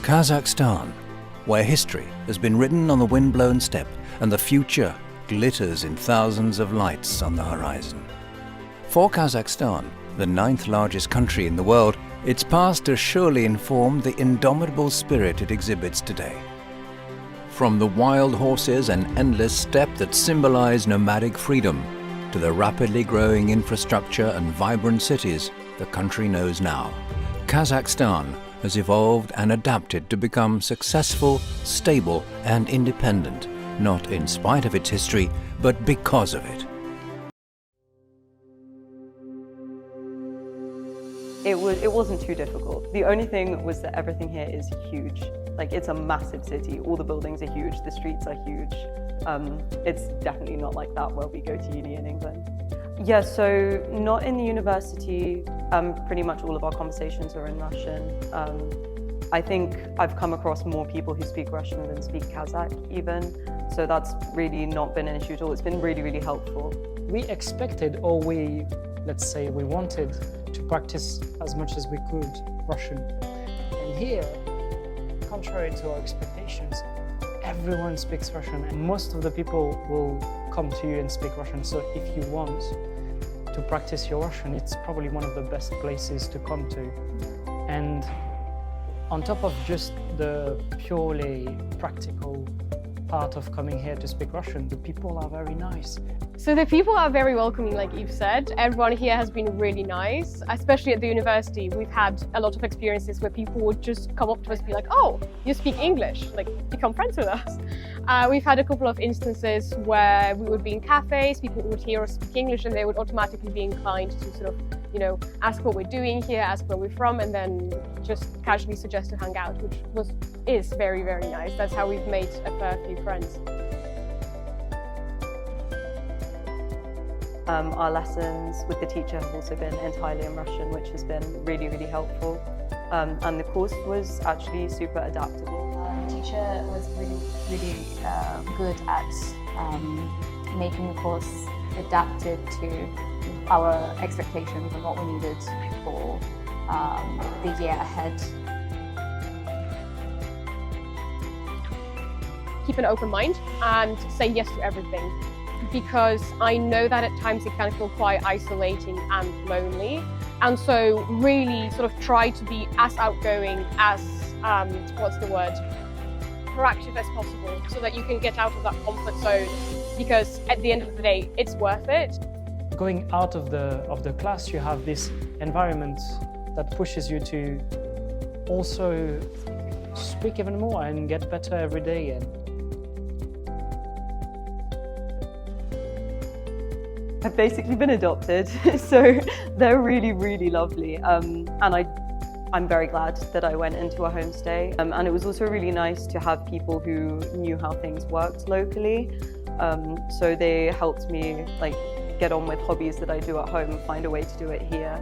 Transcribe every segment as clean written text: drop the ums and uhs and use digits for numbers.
Kazakhstan, where history has been written on the wind-blown steppe and the future glitters in thousands of lights on the horizon. For Kazakhstan, the 9th largest country in the world, its past has surely informed the indomitable spirit it exhibits today. From the wild horses and endless steppe that symbolize nomadic freedom, to the rapidly growing infrastructure and vibrant cities the country knows now, Kazakhstan has evolved and adapted to become successful, stable and independent, not in spite of its history, but because of it. It wasn't too difficult. The only thing was that everything here is huge. Like, it's a massive city. All the buildings are huge, the streets are huge. It's definitely not like that where we go to uni in England. Yeah, so not in the university. Pretty much all of our conversations are in Russian. I think I've come across more people who speak Russian than speak Kazakh even. So that's really not been an issue at all. It's been really, really helpful. We expected, or let's say we wanted to practice as much as we could Russian. And here, contrary to our expectations, everyone speaks Russian, and most of the people will come to you and speak Russian. So if you want to practice your Russian, it's probably one of the best places to come to. And on top of just the purely practical part of coming here to speak Russian, the people are very nice. So the people are very welcoming, like Yves said. Everyone here has been really nice, especially at the university. We've had a lot of experiences where people would just come up to us and be like, oh, you speak English, like become friends with us. We've had a couple of instances where we would be in cafes, people would hear us speak English and they would automatically be inclined to sort of, ask what we're doing here, ask where we're from, and then just casually suggest to hang out, which is very, very nice. That's how we've made a fair few friends. Our lessons with the teacher have also been entirely in Russian, which has been really, really helpful. And the course was actually super adaptable. The teacher was really, really good at making the course adapted to our expectations and what we needed for the year ahead. Keep an open mind and say yes to everything, because I know that at times it can feel quite isolating and lonely. And so really sort of try to be as outgoing, as, proactive as possible, so that you can get out of that comfort zone, because at the end of the day, it's worth it. Going out of the class, you have this environment that pushes you to also speak even more and get better every day. I've basically been adopted, so they're really, really lovely. And I'm very glad that I went into a homestay. And it was also really nice to have people who knew how things worked locally. So they helped me get on with hobbies that I do at home and find a way to do it here.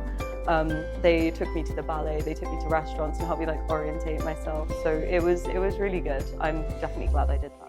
They took me to the ballet, they took me to restaurants and helped me orientate myself. So it was really good. I'm definitely glad I did that.